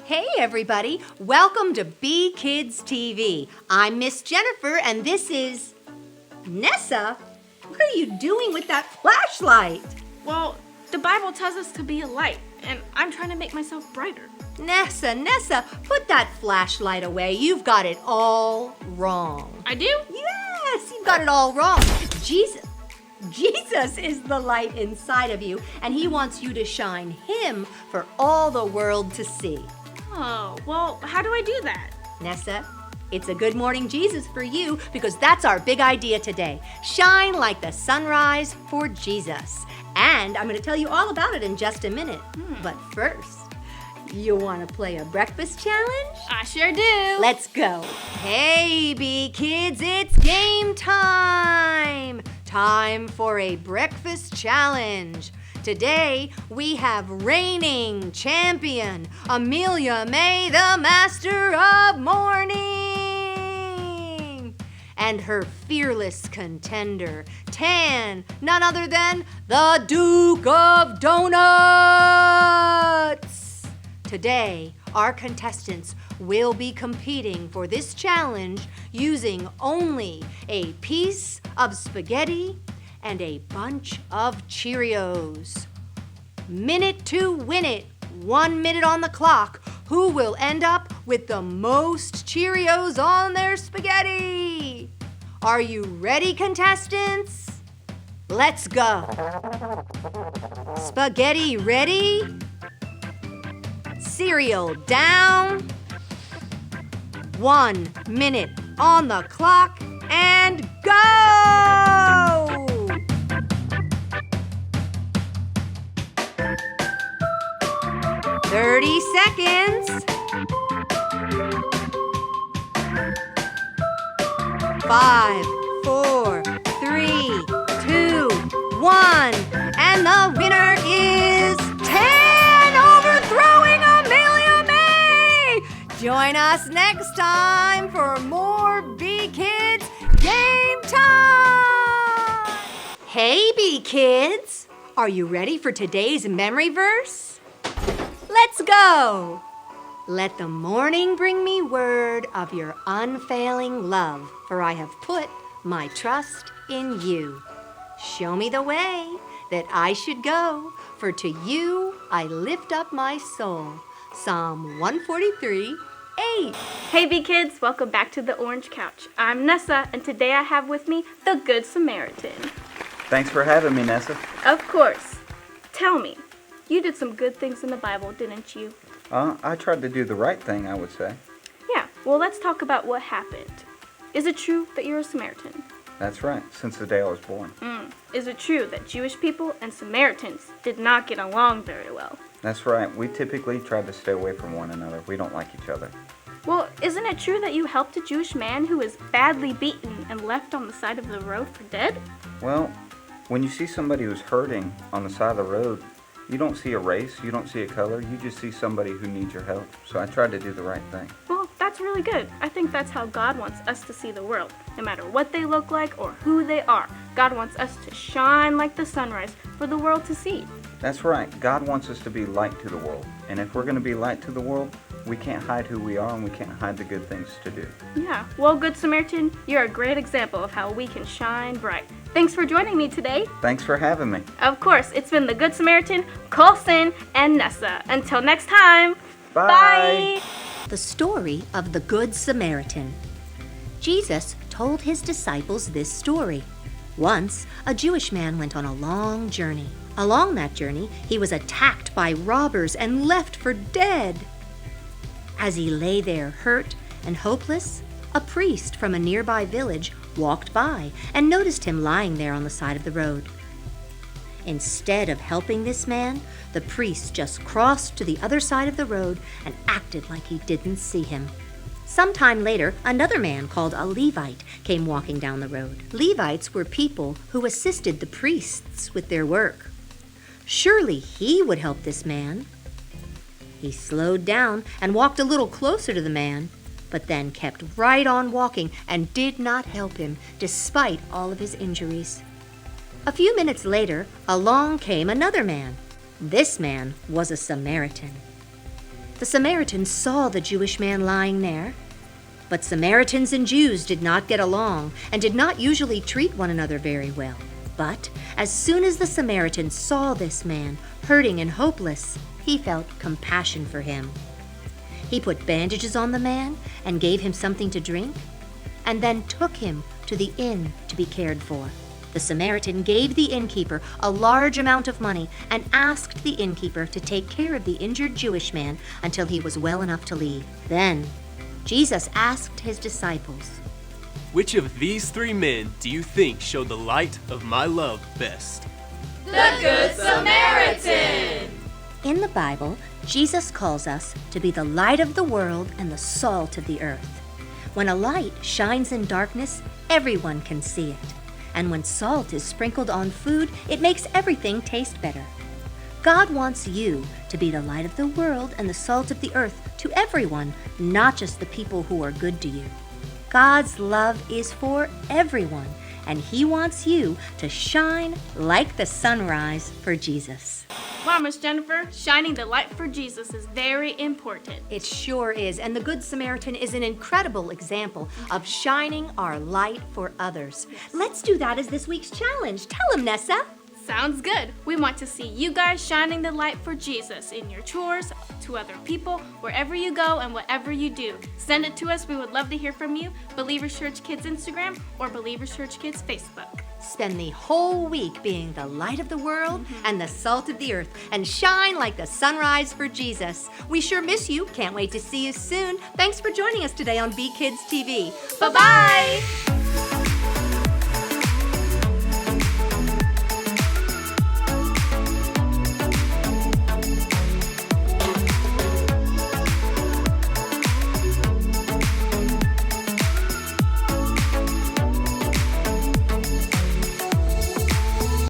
Hey everybody, welcome to Bkids TV. I'm Miss Jennifer and this is... Nessa? What are you doing with that flashlight? Well, the Bible tells us to be a light, and I'm trying to make myself brighter. Nessa, put that flashlight away. You've got it all wrong. I do? Yes, you've got it all wrong. Jesus is the light inside of you, and he wants you to shine him for all the world to see. Oh, well, how do I do that? Nessa, it's a good morning Jesus for you because that's our big idea today. Shine like the sunrise for Jesus. And I'm going to tell you all about it in just a minute. But first, you want to play a breakfast challenge? I sure do. Let's go. Hey, Bkids, it's game time. Time for a breakfast challenge. Today, we have reigning champion, Amelia May, the master of morning. And her fearless contender, Tan, none other than the Duke of Donuts. Today, our contestants will be competing for this challenge using only a piece of spaghetti and a bunch of Cheerios. Minute to win it. 1 minute on the clock. Who will end up with the most Cheerios on their spaghetti? Are you ready, contestants? Let's go. Spaghetti ready? Cereal down. 1 minute on the clock and go! 30 seconds. 5, 4, 3, 2, 1. And the winner is 10, overthrowing Amelia May. Join us next time for more Bkids Game Time. Hey, Bkids. Are you ready for today's memory verse? Let's go! Let the morning bring me word of your unfailing love, for I have put my trust in you. Show me the way that I should go, for to you I lift up my soul. Psalm 143:8. Hey, Bkids, welcome back to the Orange Couch. I'm Nessa, and today I have with me the Good Samaritan. Thanks for having me, Nessa. Of course. Tell me, you did some good things in the Bible, didn't you? I tried to do the right thing, I would say. Yeah, well, let's talk about what happened. Is it true that you're a Samaritan? That's right, since the day I was born. Is it true that Jewish people and Samaritans did not get along very well? That's right, we typically try to stay away from one another. We don't like each other. Well, isn't it true that you helped a Jewish man who was badly beaten and left on the side of the road for dead? Well, when you see somebody who's hurting on the side of the road, you don't see a race, you don't see a color, you just see somebody who needs your help. So I tried to do the right thing. Well, that's really good. I think that's how God wants us to see the world. No matter what they look like or who they are, God wants us to shine like the sunrise for the world to see. That's right, God wants us to be light to the world. And if we're going to be light to the world, we can't hide who we are and we can't hide the good things to do. Yeah, well, Good Samaritan, you're a great example of how we can shine bright. Thanks for joining me today. Thanks for having me. Of course, it's been the Good Samaritan, Colson, and Nessa. Until next time, Bye. The story of the Good Samaritan. Jesus told his disciples this story. Once, a Jewish man went on a long journey. Along that journey, he was attacked by robbers and left for dead. As he lay there hurt and hopeless, a priest from a nearby village walked by and noticed him lying there on the side of the road. Instead of helping this man, the priest just crossed to the other side of the road and acted like he didn't see him. Sometime later, another man called a Levite came walking down the road. Levites were people who assisted the priests with their work. Surely he would help this man. He slowed down and walked a little closer to the man, but then kept right on walking and did not help him, despite all of his injuries. A few minutes later, along came another man. This man was a Samaritan. The Samaritans saw the Jewish man lying there. But Samaritans and Jews did not get along and did not usually treat one another very well. But as soon as the Samaritan saw this man, hurting and hopeless, he felt compassion for him. He put bandages on the man and gave him something to drink, and then took him to the inn to be cared for. The Samaritan gave the innkeeper a large amount of money and asked the innkeeper to take care of the injured Jewish man until he was well enough to leave. Then Jesus asked his disciples, "Which of these three men do you think showed the light of my love best?" The Good Samaritan! In the Bible, Jesus calls us to be the light of the world and the salt of the earth. When a light shines in darkness, everyone can see it. And when salt is sprinkled on food, it makes everything taste better. God wants you to be the light of the world and the salt of the earth to everyone, not just the people who are good to you. God's love is for everyone, and He wants you to shine like the sunrise for Jesus. Wow, Miss Jennifer, shining the light for Jesus is very important. It sure is, and the Good Samaritan is an incredible example of shining our light for others. Let's do that as this week's challenge. Tell him, Nessa. Sounds good. We want to see you guys shining the light for Jesus in your chores, to other people, wherever you go and whatever you do. Send it to us. We would love to hear from you. Believers Church Kids Instagram or Believers Church Kids Facebook. Spend the whole week being the light of the world and the salt of the earth and shine like the sunrise for Jesus. We sure miss you. Can't wait to see you soon. Thanks for joining us today on Bkids TV. Bye-bye!